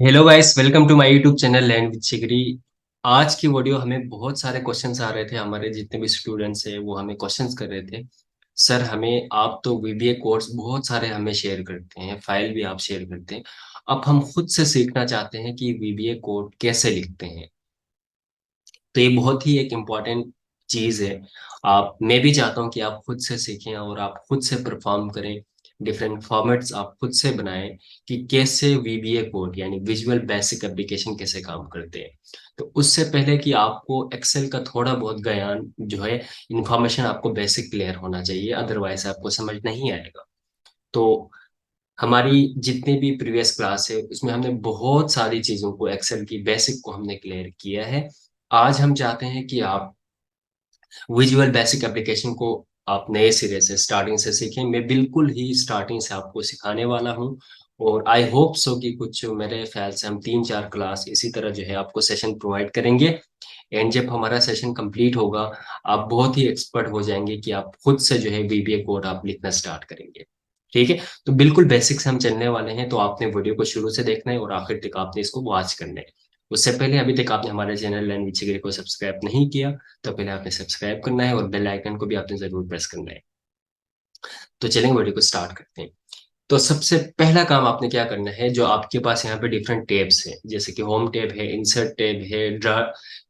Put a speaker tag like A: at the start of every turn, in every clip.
A: Hello guys, welcome to my YouTube channel learn with Chigri. आज की video हमें बहुत सारे क्वेश्चंस आ रहे थे। हमारे जितने भी स्टूडेंट्स हैं वो हमें क्वेश्चंस कर रहे थे। सर, हमें आप तो वीबीए कोर्स बहुत सारे हमें शेयर करते हैं, फाइल भी आप शेयर करते हैं। अब हम खुद से सीखना चाहते हैं कि वीबीए कोड कैसे लिखते हैं। तो ये बहुत ही एक इम्पॉर्टेंट चीज़ है। आप मैं भी चाहता हूँ कि आप खुद से सीखें और आप खुद से परफॉर्म करें। डिफरेंट फॉर्मेट्स आप खुद से बनाएं कि कैसे वीबीए कोड यानी विजुअल बेसिक एप्लीकेशन कैसे काम करते हैं। तो उससे पहले कि आपको एक्सेल का थोड़ा बहुत ज्ञान जो है, इंफॉर्मेशन आपको बेसिक क्लियर होना चाहिए, अदरवाइज आपको समझ नहीं आएगा। तो हमारी जितनी भी प्रीवियस क्लास है उसमें हमने बहुत सारी चीज़ों को, एक्सेल की बेसिक को हमने क्लियर किया है। आज हम चाहते हैं कि आप विजुअल बेसिक एप्लीकेशन को आप नए सिरे से स्टार्टिंग से सीखें। मैं बिल्कुल ही स्टार्टिंग से आपको सिखाने वाला हूं। और आई होप सो कि कुछ मेरे ख्याल से हम 3-4 क्लास इसी तरह जो है आपको सेशन प्रोवाइड करेंगे। एंड जब हमारा सेशन कंप्लीट होगा, आप बहुत ही एक्सपर्ट हो जाएंगे कि आप खुद से जो है वीबीए कोड आप लिखना स्टार्ट करेंगे। ठीक है। तो बिल्कुल बेसिक से हम चलने वाले हैं, तो आपने वीडियो को शुरू से देखना है और आखिर तक आपने इसको वॉच करना है। उससे पहले अभी तक आपने हमारे चैनल लर्न विद चिगरी को सब्सक्राइब नहीं किया, तो पहले आपने सब्सक्राइब करना है और बेल आइकन को भी आपने जरूर प्रेस करना है। तो चलेंगे, वीडियो को स्टार्ट करते हैं। तो सबसे पहला काम आपने क्या करना है, जो आपके पास यहाँ पे डिफरेंट टैब्स हैं, जैसे कि होम टैब है, इंसर्ट टैब है, ड्रा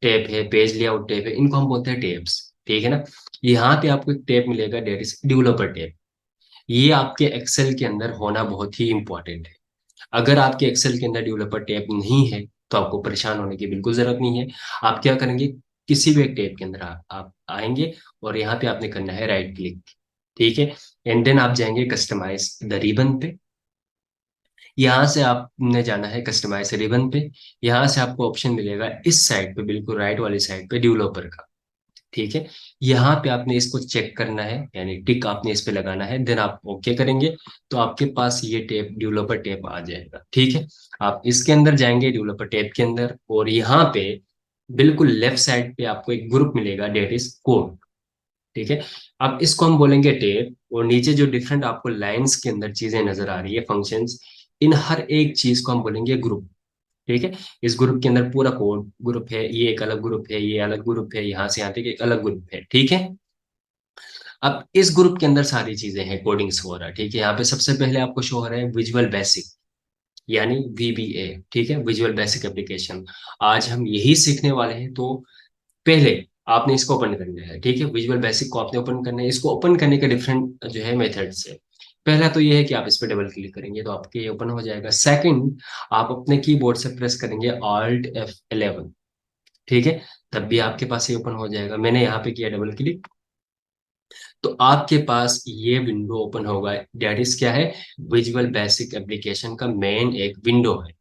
A: टैब है, पेज लेआउट टैब है, इनको हम बोलते हैं टैब्स। ठीक है ना। यहाँ पे आपको एक टैब मिलेगा, डेट इज डेवलपर टैब। ये आपके एक्सेल के अंदर होना बहुत ही इंपॉर्टेंट है। अगर आपके एक्सेल के अंदर डेवलपर टैब नहीं है तो आपको परेशान होने की बिल्कुल जरूरत नहीं है। आप क्या करेंगे, किसी भी एक टैब के अंदर आप आएंगे और यहाँ पे आपने करना है राइट क्लिक। ठीक है। एंड देन आप जाएंगे कस्टमाइज द रिबन पे। यहाँ से आपने जाना है कस्टमाइज रिबन पे। यहाँ से आपको ऑप्शन मिलेगा इस साइड पे, बिल्कुल राइट वाली साइड पे, डेवलपर का। ठीक है। यहाँ पे आपने इसको चेक करना है, यानी टिक आपने इस पे लगाना है, देन आप ओके करेंगे। तो आपके पास ये टैब, डेवलपर टैब आ जाएगा। ठीक है। आप इसके अंदर जाएंगे, डेवलपर टैब के अंदर, और यहाँ पे बिल्कुल लेफ्ट साइड पे आपको एक ग्रुप मिलेगा, डेट इज कोड। ठीक है। अब इसको हम बोलेंगे टैब, और नीचे जो डिफरेंट आपको लाइंस के अंदर चीजें नजर आ रही है, फंक्शंस, इन हर एक चीज को हम बोलेंगे ग्रुप। ठीक है। इस ग्रुप के अंदर पूरा कोड ग्रुप है, ये एक अलग ग्रुप है, ये अलग ग्रुप है, यहाँ से यहाँ तक एक अलग ग्रुप है। ठीक है। अब इस ग्रुप के अंदर सारी चीजें हैं, कोडिंग्स हो रहा है। ठीक है। यहाँ पे सबसे पहले आपको शो हो रहा है विजुअल बेसिक, यानी वीबीए। ठीक है, विजुअल बेसिक एप्लीकेशन। आज हम यही सीखने वाले हैं। तो पहले आपने इसको ओपन करना है। ठीक है, विजुअल बेसिक को आपने ओपन करना है। इसको ओपन करने के डिफरेंट जो है मेथड्स है। पहला तो ये है कि आप इस पे डबल क्लिक करेंगे तो आपके ये ओपन हो जाएगा। सेकंड, आप अपने कीबोर्ड से प्रेस करेंगे Alt F11। ठीक है। तब भी आपके पास ये ओपन हो जाएगा। मैंने यहाँ पे किया डबल क्लिक, तो आपके पास ये विंडो ओपन होगा। डेट इज क्या है, विजुअल बेसिक एप्लीकेशन का मेन एक विंडो है।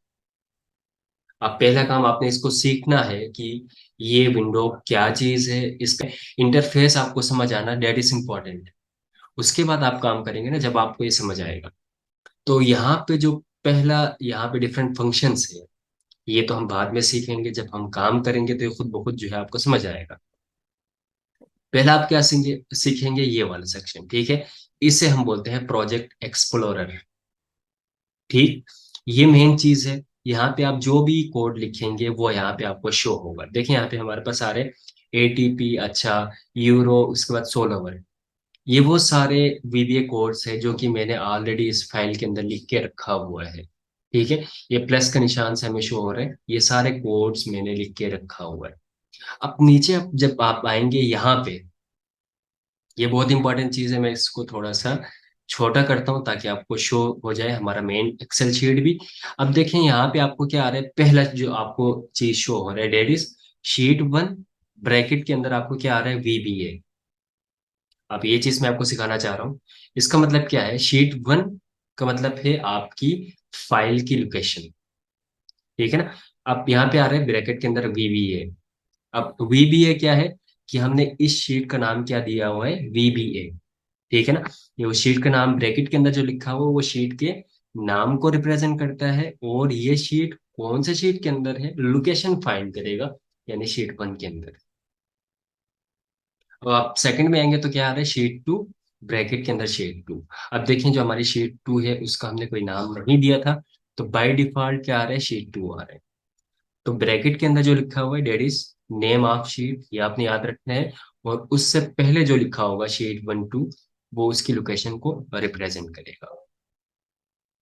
A: अब पहला काम आपने इसको सीखना है कि ये विंडो क्या चीज है, इसका इंटरफेस आपको समझ आना, डेट इज इम्पोर्टेंट। उसके बाद आप काम करेंगे ना, जब आपको ये समझ आएगा। तो यहाँ पे जो पहला, यहाँ पे डिफरेंट फंक्शंस है, ये तो हम बाद में सीखेंगे। जब हम काम करेंगे तो ये खुद ब खुद जो है आपको समझ आएगा। पहला आप क्या सीखेंगे, सीखेंगे ये वाला सेक्शन। ठीक है। इसे हम बोलते हैं प्रोजेक्ट एक्सप्लोरर। ठीक। ये मेन चीज है। यहाँ पे आप जो भी कोड लिखेंगे वो यहाँ पे आपको शो होगा। देखिए यहाँ पे हमारे पास आ रहे एटीपी, अच्छा, यूरो, उसके बाद सोलोवर। ये वो सारे वीबीए कोड्स है जो कि मैंने ऑलरेडी इस फाइल के अंदर लिख के रखा हुआ है। ठीक है। ये प्लस का निशान से हमें शो हो रहा है, ये सारे कोड्स मैंने लिख के रखा हुआ है। अब नीचे जब आप आएंगे यहाँ पे, ये बहुत इंपॉर्टेंट चीज है। मैं इसको थोड़ा सा छोटा करता हूँ ताकि आपको शो हो जाए हमारा मेन एक्सेल शीट भी। अब देखें यहाँ पे आपको क्या आ रहा है, पहला जो आपको चीज शो हो रहा है, डेट इज शीट 1। ब्रैकेट के अंदर आपको क्या आ रहा है, वीबीए। अब ये चीज मैं आपको सिखाना चाह रहा हूँ। इसका मतलब क्या है, शीट 1 का मतलब है आपकी फाइल की लोकेशन। ठीक है ना। अब यहाँ पे आ रहा है ब्रैकेट के अंदर वीबीए। अब वीबीए क्या है, कि हमने इस शीट का नाम क्या दिया हुआ है, वीबीए। ठीक है ना। ये वो शीट का नाम ब्रैकेट के अंदर जो लिखा हुआ है वो शीट के नाम को रिप्रेजेंट करता है, और ये शीट कौन से शीट के अंदर है, लोकेशन फाइंड करेगा, यानी शीट 1 के अंदर। अब आप सेकंड में आएंगे तो क्या आ रहा है, शीट 2, ब्रैकेट के अंदर शीट 2। अब देखें जो हमारी शीट 2 है उसका हमने कोई नाम नहीं दिया था, तो बाय डिफॉल्ट क्या आ रहा है, शीट 2 आ रहा है। तो ब्रैकेट के अंदर जो लिखा हुआ है date is name of sheet, ये आपने याद रखना है। और उससे पहले जो लिखा होगा शीट 1 2, वो उसकी लोकेशन को रिप्रेजेंट करेगा,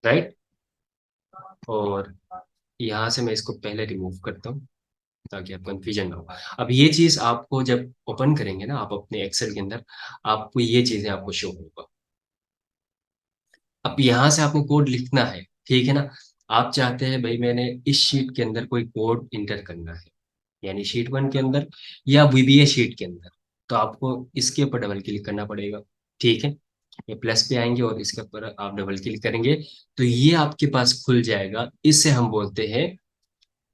A: राइट। और यहाँ से मैं इसको पहले रिमूव करता हूँ ताकि आप कंफ्यूजन ना हो। अब ये चीज आपको जब ओपन करेंगे ना आप अपने एक्सेल के अंदर, आपको ये चीजें आपको शो होगा। अब यहाँ से आपने कोड लिखना है, ठीक है ना। आप चाहते हैं भाई मैंने इस शीट के अंदर कोई कोड इंटर करना है, यानी शीट 1 के अंदर या वीबीए शीट के अंदर, तो आपको इसके ऊपर डबल क्लिक करना पड़ेगा, ठीक है। ये प्लस पे आएंगे और इसके ऊपर आप डबल क्लिक करेंगे तो ये आपके पास खुल जाएगा। इसे हम बोलते हैं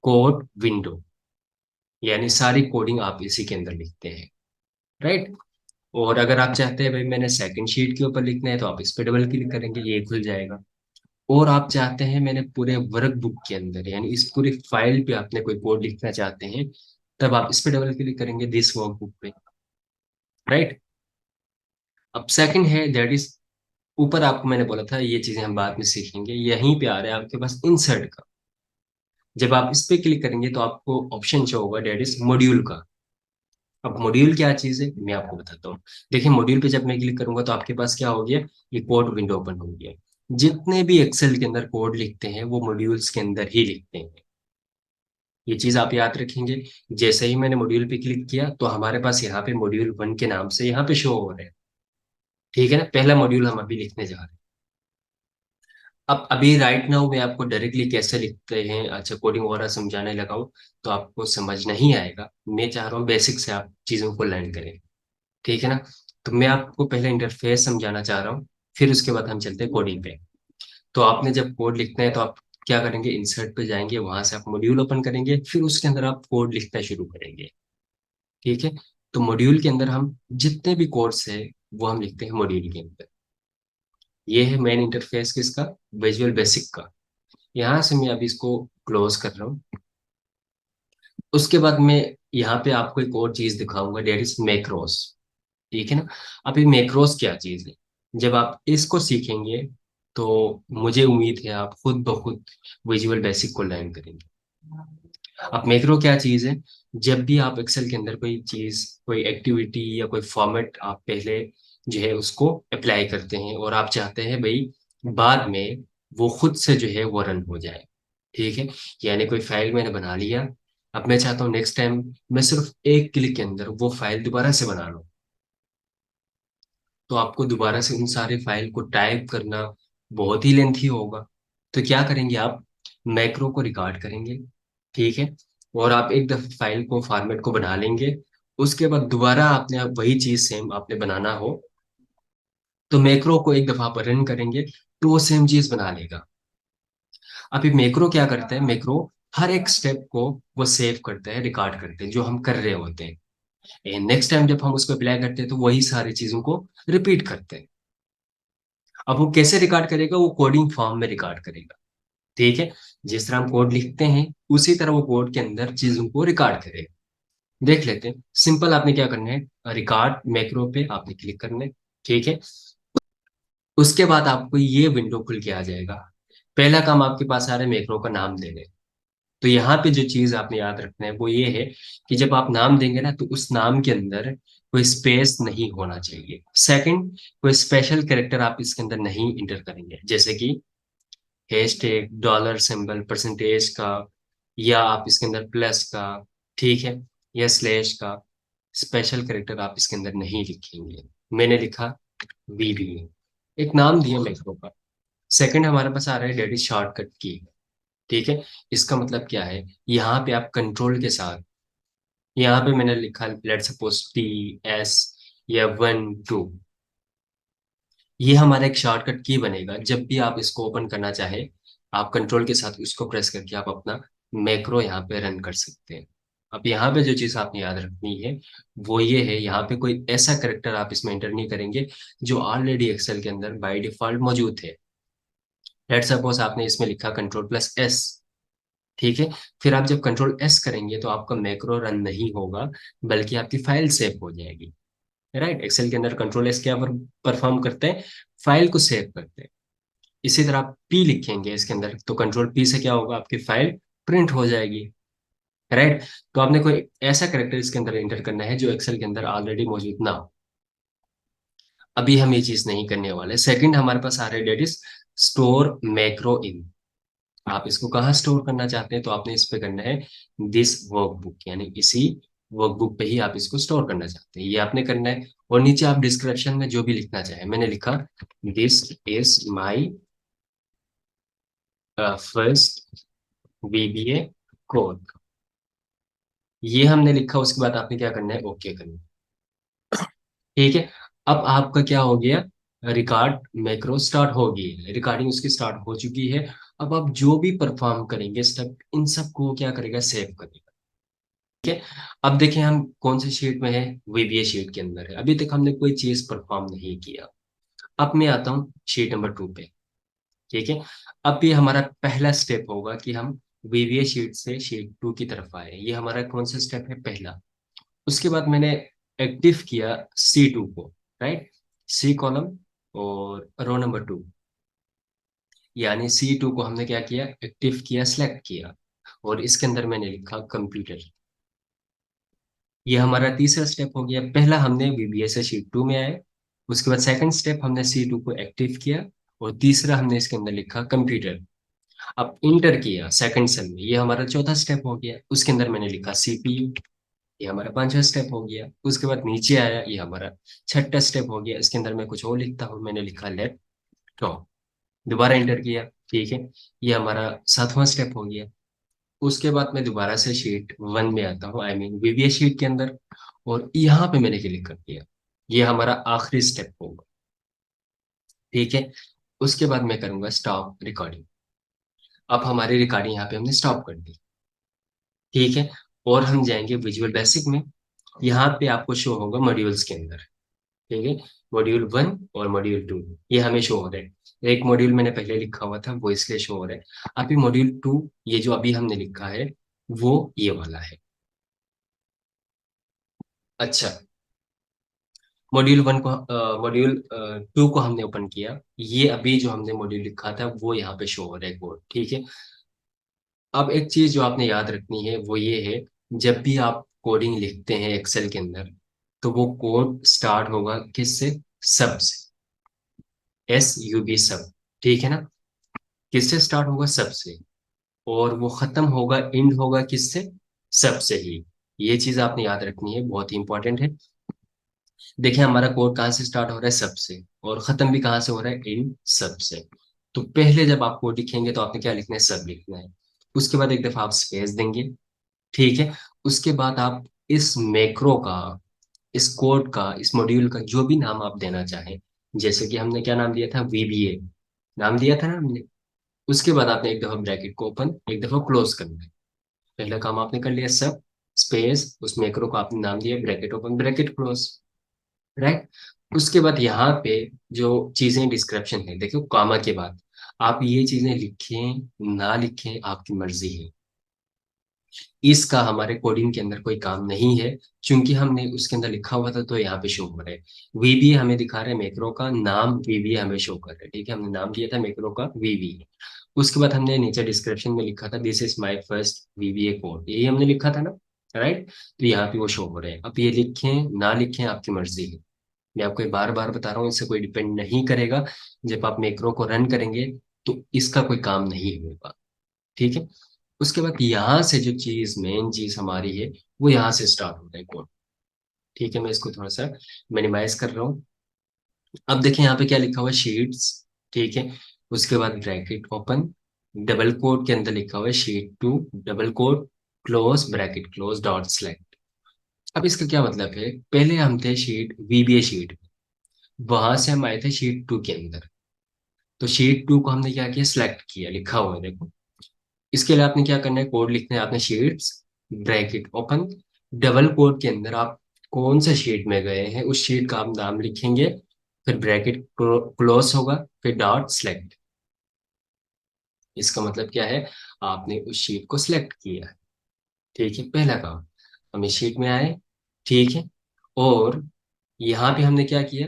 A: कोड विंडो, यानी सारी कोडिंग आप इसी के अंदर लिखते हैं, राइट। और अगर आप चाहते हैं भाई मैंने सेकंड शीट के ऊपर लिखना है तो आप इस पे डबल क्लिक करेंगे, ये खुल जाएगा। और आप चाहते हैं मैंने पूरे वर्क बुक के अंदर, यानी इस पूरी फाइल पे आपने कोई कोड लिखना चाहते हैं, तब आप इस पे डबल क्लिक करेंगे दिस वर्क बुक पे, राइट। अब सेकंड है दैट इज, ऊपर आपको मैंने बोला था ये चीजें हम बाद में सीखेंगे, यहीं पे आ रहा है आपके पास इंसर्ट का। जब आप इस पे क्लिक करेंगे तो आपको ऑप्शन शो होगा दैट इज मॉड्यूल का। अब मॉड्यूल क्या चीज है मैं आपको बताता हूँ। देखिए मॉड्यूल पे जब मैं क्लिक करूंगा तो आपके पास क्या हो गया, ये कोड विंडो ओपन हो गया। जितने भी एक्सेल के अंदर कोड लिखते हैं वो मॉड्यूल्स के अंदर ही लिखते हैं, ये चीज आप याद रखेंगे। जैसे ही मैंने मॉड्यूल पे क्लिक किया तो हमारे पास यहाँ पे मॉड्यूल 1 के नाम से यहाँ पे शो हो रहा है, ठीक है ना। पहला मॉड्यूल हम अभी लिखने जा रहे हैं। अब अभी राइट नाउ मैं आपको डायरेक्टली कैसे लिखते हैं, अच्छा कोडिंग वगैरह समझाने लगा हूँ तो आपको समझ नहीं आएगा। मैं चाह रहा हूँ बेसिक से आप चीजों को लर्न करें, ठीक है ना। तो मैं आपको पहले इंटरफेस समझाना चाह रहा हूँ, फिर उसके बाद हम चलते हैं कोडिंग पे। तो आपने जब कोड लिखना है तो आप क्या करेंगे, इंसर्ट पे जाएंगे, वहां से आप मॉड्यूल ओपन करेंगे, फिर उसके अंदर आप कोड लिखना शुरू करेंगे, ठीक है। तो मॉड्यूल के अंदर हम जितने भी कोड्स है वो हम लिखते हैं मॉड्यूल के अंदर। ये है मेन इंटरफेस किसका, विजुअल बेसिक का। यहाँ से मैं अभी इसको क्लोज कर रहा हूँ। उसके बाद मैं यहाँ पे आपको एक और चीज दिखाऊंगा डेट इज मैक्रोस, ठीक है ना। अभी मैक्रोस क्या चीज है, जब आप इसको सीखेंगे तो मुझे उम्मीद है आप खुद ब खुद विजुअल बेसिक को लर्न करेंगे। अब मैक्रो क्या चीज है, जब भी आप एक्सेल के अंदर कोई चीज, कोई एक्टिविटी या कोई फॉर्मेट आप पहले जो है उसको अप्लाई करते हैं और आप चाहते हैं भाई बाद में वो खुद से जो है वो रन हो जाए, ठीक है। यानी कोई फाइल मैंने बना लिया, अब मैं चाहता हूँ नेक्स्ट टाइम मैं सिर्फ एक क्लिक के अंदर वो फाइल दोबारा से बना लूँ। तो आपको दोबारा से उन सारे फाइल को टाइप करना बहुत ही लेंथी होगा। तो क्या करेंगे आप, मैक्रो को रिकॉर्ड करेंगे, ठीक है। और आप एक दफा फाइल को फॉर्मेट को बना लेंगे, उसके बाद दोबारा आपने आप वही चीज सेम आपने बनाना हो तो मैक्रो को एक दफा आप रन करेंगे तो वो सेम चीज बना लेगा। अभी मैक्रो क्या करता है, मैक्रो हर एक स्टेप को वो सेव करता है, रिकॉर्ड करते हैं जो हम कर रहे होते हैं। नेक्स्ट टाइम जब हम उसको अप्लाई करते हैं तो वही सारी चीजों को रिपीट करते हैं। अब वो कैसे रिकॉर्ड करेगा, वो कोडिंग फॉर्म में रिकॉर्ड करेगा, ठीक है। जिस तरह हम कोड लिखते हैं उसी तरह वो कोड के अंदर चीजों को रिकॉर्ड करेगा। देख लेते हैं, सिंपल आपने क्या करना है, रिकॉर्ड मैक्रो पे आपने क्लिक करना है, ठीक है। उसके बाद आपको ये विंडो खुल के आ जाएगा। पहला काम आपके पास आ रहा है मैक्रो का नाम देने। तो यहाँ पे जो चीज आपने याद रखना है वो ये है कि जब आप नाम देंगे ना तो उस नाम के अंदर कोई स्पेस नहीं होना चाहिए। सेकंड, कोई स्पेशल कैरेक्टर आप इसके अंदर नहीं इंटर करेंगे, जैसे कि हैशटैग, डॉलर सिंबल, परसेंटेज का, या आप इसके अंदर प्लस का, ठीक है, या स्लैश का। स्पेशल कैरेक्टर आप इसके अंदर नहीं लिखेंगे। मैंने लिखा वीबीए, एक नाम दिया मैक्रो का। सेकंड हमारे पास आ रहा है डेट इज शॉर्टकट की, ठीक है। इसका मतलब क्या है, यहाँ पे आप कंट्रोल के साथ, यहाँ पे मैंने लिखा लेट सपोज टी एस या 1 2, ये हमारा एक शॉर्टकट की बनेगा। जब भी आप इसको ओपन करना चाहे आप कंट्रोल के साथ उसको प्रेस करके आप अपना मैक्रो यहाँ पे रन कर सकते हैं। अब यहाँ पे जो चीज़ आपने याद रखनी है वो ये है, यहाँ पे कोई ऐसा करेक्टर आप इसमें एंटर नहीं करेंगे जो ऑलरेडी एक्सेल के अंदर बाय डिफॉल्ट मौजूद है। लेट सपोज आपने इसमें लिखा कंट्रोल+S, ठीक है। फिर आप जब कंट्रोल S करेंगे तो आपका मैक्रो रन नहीं होगा बल्कि आपकी फाइल सेव हो जाएगी, राइट। एक्सेल के अंदर कंट्रोल S क्या परफॉर्म करते हैं, फाइल को सेव करते हैं। इसी तरह आप पी लिखेंगे इसके अंदर, तो कंट्रोल पी से क्या होगा, आपकी फाइल प्रिंट हो जाएगी। राइट। तो आपने कोई ऐसा करेक्टर इसके अंदर एंटर करना है जो एक्सेल के अंदर ऑलरेडी मौजूद ना हो। अभी हम ये चीज नहीं करने वाले। सेकंड हमारे पास आ रहा है, डेट इज स्टोर मैक्रो इन। आप इसको कहाँ स्टोर करना चाहते हैं, तो आपने इस पे करना है दिस वर्कबुक, यानी इसी वर्कबुक पे ही आप इसको स्टोर करना चाहते हैं, ये आपने करना है। और नीचे आप डिस्क्रिप्शन में जो भी लिखना चाहें, मैंने लिखा this is my first BBA course, ये हमने लिखा। उसके बाद आपने क्या करना है, ओके करना है। ठीक है। अब आपका क्या हो गया, रिकॉर्ड मैक्रो स्टार्ट हो गई है, रिकॉर्डिंग उसकी स्टार्ट हो चुकी है। अब आप जो भी परफॉर्म करेंगे स्टेप, इन सबको क्या करेगा, सेव करेगा। ठीक है। अब देखें हम कौन से शीट में है, वीबीए शीट के अंदर है। अभी तक हमने कोई चीज परफॉर्म नहीं किया। अब मैं आता हूँ शीट नंबर 2 पे। ठीक है। अब ये हमारा पहला स्टेप होगा कि हम वीबीए शीट से शीट 2 की तरफ आए, ये हमारा कौन सा स्टेप है, पहला। उसके बाद मैंने एक्टिव किया C2 को। राइट। सी कॉलम और रो नंबर 2, यानी C2 को हमने क्या किया, एक्टिव किया, सिलेक्ट किया। और इसके अंदर मैंने लिखा कंप्यूटर। ये हमारा तीसरा स्टेप हो गया। पहला हमने VBA से शीट 2 में आए, उसके बाद सेकंड स्टेप हमने C2 को एक्टिव किया, और तीसरा हमने इसके अंदर लिखा कंप्यूटर। अब इंटर किया सेकंड सेल में, ये हमारा चौथा स्टेप हो गया। उसके अंदर मैंने लिखा CPU, ये हमारा पांचवा स्टेप हो गया। उसके बाद नीचे आया, ये हमारा छठा स्टेप हो गया। इसके अंदर मैं कुछ और लिखता हूँ, मैंने लिखा लैपटॉप, दोबारा इंटर किया। ठीक है। ये हमारा सातवां स्टेप हो गया। उसके बाद मैं दोबारा से शीट 1 में आता हूँ, आई मीन VBA शीट के अंदर, और यहाँ पे मैंने क्लिक कर दिया। ये हमारा आखिरी स्टेप होगा। ठीक है। उसके बाद मैं करूंगा स्टॉप रिकॉर्डिंग। अब हमारी रिकॉर्डिंग यहाँ पे हमने स्टॉप कर दी। ठीक है। और हम जाएंगे विजुअल बेसिक में। यहाँ पे आपको शो होगा मॉड्यूल्स के अंदर। ठीक है। मॉड्यूल 1 और मॉड्यूल 2 ये हमें शो हो रहे हैं। एक मॉड्यूल मैंने पहले लिखा हुआ था, वो इसलिए शो हो रहा है। अभी मॉड्यूल 2, ये जो अभी हमने लिखा है, वो ये वाला है। अच्छा। मॉड्यूल 2 को हमने ओपन किया, ये अभी जो हमने मॉड्यूल लिखा था वो यहाँ पे शो हो रहा है कोड। ठीक है। अब एक चीज जो आपने याद रखनी है वो ये है, जब भी आप कोडिंग लिखते हैं एक्सेल के अंदर, तो वो कोड स्टार्ट होगा किससे, सब से, SUB सब। ठीक है ना। किससे स्टार्ट होगा, सब से। और वो खत्म होगा, एंड होगा किससे, सब से ही। ये चीज आपने याद रखनी है, बहुत ही इंपॉर्टेंट है। देखिए हमारा कोड कहाँ से स्टार्ट हो रहा है, सबसे, और खत्म भी कहाँ से हो रहा है, इन सब से। तो पहले जब आप कोड लिखेंगे तो आपने क्या लिखना है, सब लिखना है। उसके बाद एक दफा आप स्पेस देंगे। ठीक है। उसके बाद आप इस मैक्रो का, इस कोड का, इस मॉड्यूल का जो भी नाम आप देना चाहें, जैसे कि हमने क्या नाम दिया था, VBA नाम दिया था ना हमने। उसके बाद आपने एक दफा ब्रैकेट को ओपन, एक दफा क्लोज करना है। पहला काम आपने कर लिया, सब स्पेस, उस मैक्रो को आपने नाम दिया bracket open bracket close. Right. उसके बाद यहाँ पे जो चीजें डिस्क्रिप्शन है, देखो कॉमा के बाद आप ये चीजें लिखें ना लिखें आपकी मर्जी है। इसका हमारे कोडिंग के अंदर कोई काम नहीं है, क्योंकि हमने उसके अंदर लिखा हुआ था तो यहाँ पे शो हो रहा है। VBA हमें दिखा रहे हैं, मैक्रो का नाम VBA हमें शो कर रहा है। ठीक है। हमने नाम दिया था मैक्रो का VBA। उसके बाद हमने नीचे डिस्क्रिप्शन में लिखा था this is my first VBA code, यही हमने लिखा था ना। राइट। तो यहाँ पे वो शो हो रहे हैं। अब ये लिखें ना लिखें आपकी मर्जी है। मैं आपको बार बार बता रहा हूँ, इससे कोई डिपेंड नहीं करेगा। जब आप मैक्रो को रन करेंगे तो इसका कोई काम नहीं होगा। ठीक है। उसके बाद यहाँ से जो चीज, मेन चीज हमारी है, वो यहाँ से स्टार्ट होता है कोड। ठीक है। मैं इसको थोड़ा सा मिनिमाइज कर रहा हूँ। अब देखिए यहाँ पे क्या लिखा हुआ है, शीट्स। ठीक है। उसके बाद ब्रैकेट ओपन, डबल कोड के अंदर लिखा हुआ है sheet 2, double quote, close bracket close dot select. अब इसका क्या मतलब है, पहले हम थे शीट VBA शीट, वहां से हम आए थे शीट 2 के अंदर। तो शीट 2 को हमने क्या किया, सिलेक्ट किया, लिखा हुआ है देखो। इसके लिए आपने क्या करना है, कोड लिखना है आपने, sheets bracket open, double quote के अंदर आप कौन से शीट में गए हैं उस शीट का आप नाम लिखेंगे, फिर ब्रैकेट क्लोज होगा, फिर डॉट सेलेक्ट। इसका मतलब क्या है, आपने उस शीट को सिलेक्ट किया है। ठीक है। पहला काम, हम इस शीट में आए। ठीक है। और यहाँ पे हमने क्या किया,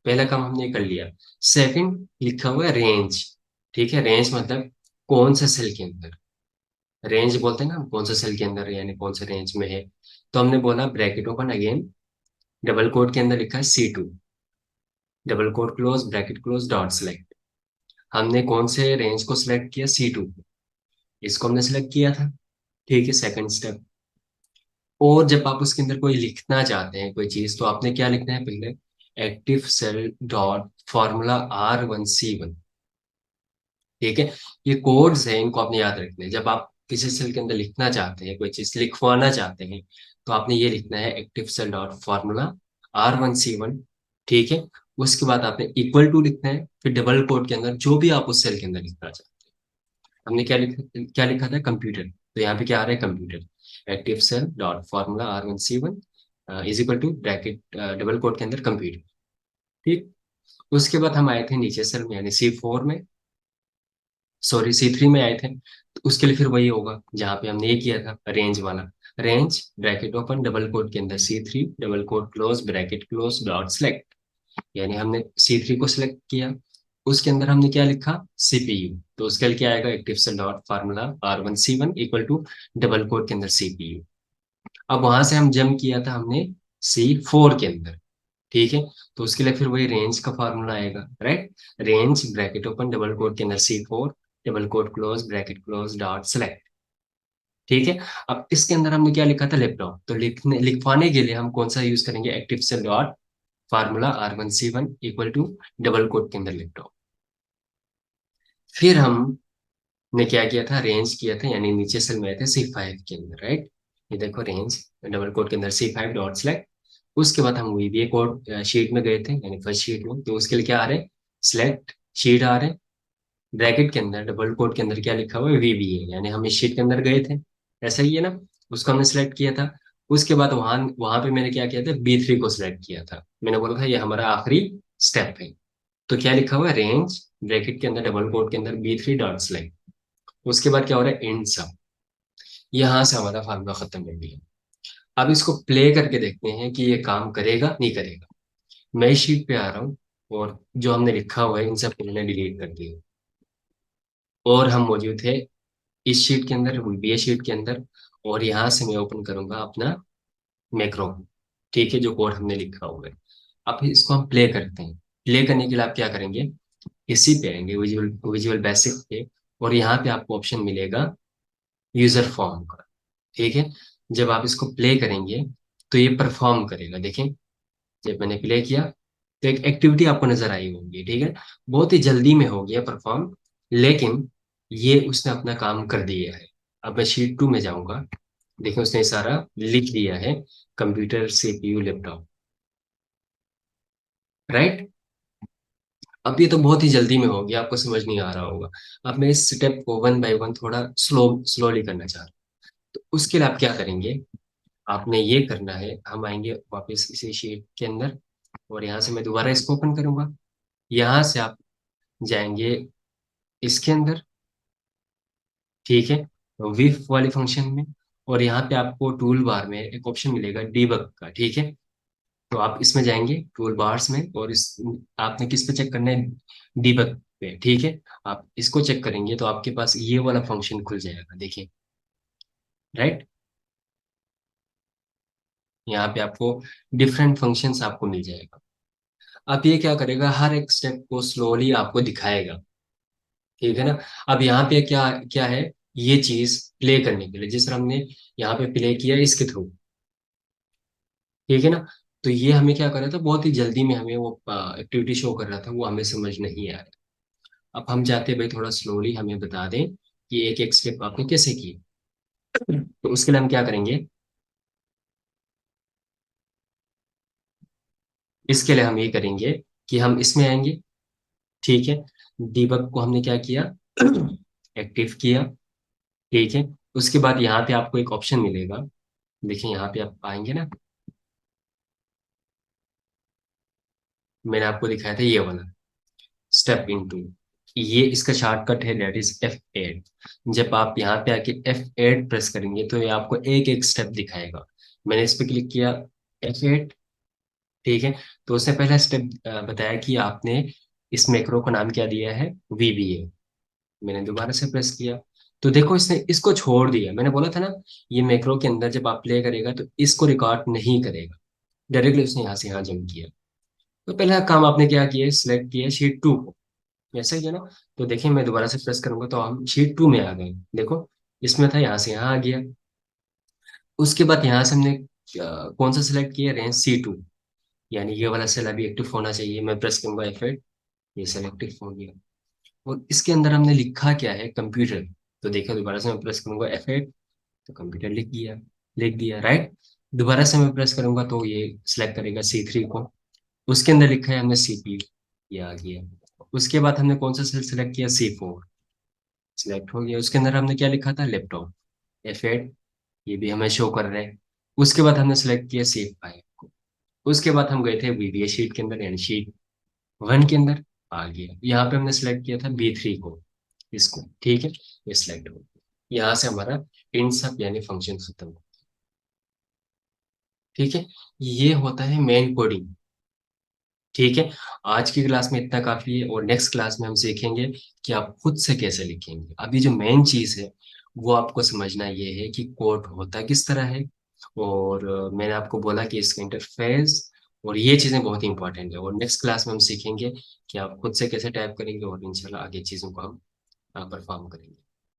A: पहला काम हमने कर लिया। सेकंड लिखा हुआ है रेंज, ठीक है, रेंज मतलब कौन से सेल के अंदर, रेंज बोलते हैं ना हम, कौन सा सेल के अंदर है, यानी कौन से रेंज में है। तो हमने बोला bracket open again, double quote के अंदर लिखा है C2, double quote close, bracket close, dot select. हमने कौन से रेंज को सिलेक्ट किया, C2, इसको हमने सिलेक्ट किया था। ठीक है, सेकंड स्टेप। और जब आप उसके अंदर कोई लिखना चाहते हैं कोई चीज, तो आपने क्या लिखना है पहले, active cell dot formula R1C1। ठीक है, ये कोड्स हैं, इनको आपने याद रखना है। जब आप किसी सेल के अंदर लिखना चाहते हैं, कोई चीज लिखवाना चाहते हैं, तो आपने ये लिखना है active cell dot formula R1C1। ठीक है, उसके बाद आपने इक्वल टू लिखना है, फिर डबल कोट के अंदर जो भी आप उस सेल के अंदर लिखना चाहते हैं। हमने क्या लिखा था, कंप्यूटर, तो यहाँ पे क्या आ रहा है, computer. Active cell dot formula R1C1 is equal to bracket double quote के अंदर कंप्यूटर। ठीक, उसके बाद हम आए थे नीचे सेल में, यानी C4 में, सॉरी C3 में आए थे। तो उसके लिए फिर वही होगा जहाँ पे हमने ये किया था, रेंज वाला। Range bracket open double quote के अंदर C3, double quote close, bracket close, dot select. यानी हमने C3 को सिलेक्ट किया, उसके अंदर हमने क्या लिखा, CPU। तो उसके लिए क्या आएगा, active cell dot formula R1C1 equal to double quote के अंदर CPU। अब वहां से हम जंप किया था हमने C4 के अंदर। ठीक है, तो उसके लिए फिर वही रेंज का फार्मूला आएगा, right. Range bracket open double quote के अंदर C4, double quote close, bracket close, dot select. ठीक है, अब इसके अंदर हमने क्या लिखा था, लैपटॉप। तो लिखवाने के लिए हम कौन सा यूज करेंगे, active cell dot formula R1C1 equal to double quote के अंदर लैपटॉप। फिर हमने क्या किया था, रेंज किया था, यानी नीचे सेल में आए थे C5 के अंदर, राइट। ये देखो रेंज डबल कोट के अंदर C5 डॉट सेलेक्ट। उसके बाद हम VBA कोड शीट में गए थे, यानी फर्स्ट शीट में। तो उसके लिए क्या आ रहे हैं, सिलेक्ट शीट आ रहे हैं, ब्रैकेट के अंदर डबल कोट के अंदर क्या लिखा हुआ है, VBA, यानी हम इस शीट के अंदर गए थे। ऐसा ही है ना, उसको हमने सिलेक्ट किया था। उसके बाद वहां वहां पे मैंने क्या किया था, B3 को सिलेक्ट किया था। मैंने बोला था ये हमारा आखिरी स्टेप है। तो क्या लिखा हुआ है, रेंज ब्रैकेट के अंदर डबल कोट के अंदर B3 डॉट सेलेक्ट। उसके बाद क्या हो रहा है, एंड सम। यहाँ से हमारा फार्मूला खत्म हो गया। अब इसको प्ले करके देखते हैं कि ये काम करेगा नहीं करेगा। मैं इस शीट पे आ रहा हूँ, और जो हमने लिखा हुआ है इन सब को मैंने डिलीट कर दिया, और हम मौजूद थे इस शीट के अंदर, VBA शीट के अंदर। और यहाँ से मैं ओपन करूंगा अपना मैक्रो। ठीक है, जो कोड हमने लिखा हुआ है। अब इसको हम प्ले करते हैं। प्ले करने के लिए आप क्या करेंगे, इसी पे आएंगे, विजुअल विजुअल बेसिक पे। और यहाँ पे आपको ऑप्शन मिलेगा यूजर फॉर्म का। ठीक है, जब आप इसको प्ले करेंगे तो ये परफॉर्म करेगा, देखें। जब मैंने प्ले किया तो एक एक्टिविटी आपको नजर आई होगी, ठीक है। बहुत ही जल्दी में हो गया परफॉर्म, लेकिन ये उसने अपना काम कर दिया है। अब मैं शीट 2 में जाऊंगा, देखिए उसने सारा लिख दिया है, कंप्यूटर CPU लैपटॉप, राइट। अब ये तो बहुत ही जल्दी में हो गया, आपको समझ नहीं आ रहा होगा। अब मैं इस स्टेप को वन बाय वन थोड़ा स्लोली करना चाह रहा हूँ। तो उसके लिए आप क्या करेंगे, आपने ये करना है, हम आएंगे वापस इसी शीट के अंदर, और यहाँ से मैं दोबारा इसको ओपन करूंगा। यहाँ से आप जाएंगे इसके अंदर, ठीक है, विफ वाले फंक्शन में। और यहाँ पे आपको टूल बार में एक ऑप्शन मिलेगा डीबग का, ठीक है। तो आप इसमें जाएंगे टूल बार्स में, और इस आपने किस पे चेक करना है, डीबग पे, ठीक है। आप इसको चेक करेंगे तो आपके पास ये वाला फंक्शन खुल जाएगा, देखिए, राइट। यहाँ पे आपको डिफरेंट फंक्शंस आपको मिल जाएगा। अब ये क्या करेगा, हर एक स्टेप को स्लोली आपको दिखाएगा, ठीक है ना। अब यहाँ पे क्या क्या है, ये चीज प्ले करने के लिए जिस तरह हमने यहाँ पे प्ले किया इसके थ्रू, ठीक है ना। तो ये हमें क्या कर रहा था, बहुत ही जल्दी में हमें वो एक्टिविटी शो कर रहा था, वो हमें समझ नहीं आ रहा। अब हम चाहते हैं भाई थोड़ा स्लोली हमें बता दें कि एक एक स्टेप आपने कैसे किए। तो उसके लिए हम क्या करेंगे, इसके लिए हम ये करेंगे कि हम इसमें आएंगे, ठीक है। डीबग को हमने क्या किया, एक्टिव किया, ठीक है। उसके बाद यहाँ पे आपको एक ऑप्शन मिलेगा, देखिए यहाँ पे आप आएंगे ना, मैंने आपको दिखाया था ये वाला, स्टेप इनटू। ये इसका शॉर्टकट है, दैट इज F8। जब आप यहाँ पे आके F8 प्रेस करेंगे तो ये आपको एक एक स्टेप दिखाएगा। मैंने इस पे क्लिक किया, F8, ठीक है। तो उसने पहला स्टेप बताया कि आपने इस मैक्रो का नाम क्या दिया है, VBA। मैंने दोबारा से प्रेस किया, तो देखो इसने इसको छोड़ दिया। मैंने बोला था ना, ये मैक्रो के अंदर जब आप प्ले करेगा तो इसको रिकॉर्ड नहीं करेगा, डायरेक्टली उसने यहाँ से यहाँ जंप किया। तो पहला काम आपने क्या किया, सिलेक्ट किया शीट 2 को, ऐसा ही है ना। तो देखिए मैं दोबारा से प्रेस करूंगा तो हम शीट 2 में आ गए, देखो इसमें था, यहाँ से यहाँ आ गया। उसके बाद यहाँ से हमने कौन सा सिलेक्ट किया, रेंज C2, यानी ये वाला सेल अभी एक्टिव होना चाहिए। मैं प्रेस करूंगा F8, ये सेल एक्टिव हो गया। और इसके अंदर हमने लिखा क्या है, कंप्यूटर। तो देखिए दोबारा से मैं प्रेस करूंगा F8, तो कंप्यूटर लिख दिया राइट। दोबारा से मैं प्रेस करूंगा तो ये सिलेक्ट करेगा C3 को, उसके अंदर लिखा है हमने CPU, ये आ गया। उसके बाद हमने कौन सा सेल सिलेक्ट किया, C4, सिलेक्ट हो गया। उसके अंदर हमने क्या लिखा था, लैपटॉप, F8, ये भी हमें शो कर रहा है। उसके बाद हमने सेलेक्ट किया C5 को। उसके बाद हम गए थे VBA शीट के अंदर, यानी शीट 1 के अंदर, आ गया। यहाँ पे हमने सेलेक्ट किया था B3 को, इसको, ठीक है, ये सिलेक्ट हो गया। यहाँ से हमारा इन सब यानी फंक्शन खत्म हो, ठीक है। ये होता है मेन कोडिंग, ठीक है। आज की क्लास में इतना काफी है, और नेक्स्ट क्लास में हम सीखेंगे कि आप खुद से कैसे लिखेंगे। अभी जो मेन चीज है वो आपको समझना ये है कि कोड होता किस तरह है, और मैंने आपको बोला कि इसका इंटरफेस और ये चीजें बहुत इंपॉर्टेंट है। और नेक्स्ट क्लास में हम सीखेंगे कि आप खुद से कैसे टाइप करेंगे, और इंशाल्लाह आगे चीजों को हम परफॉर्म करेंगे।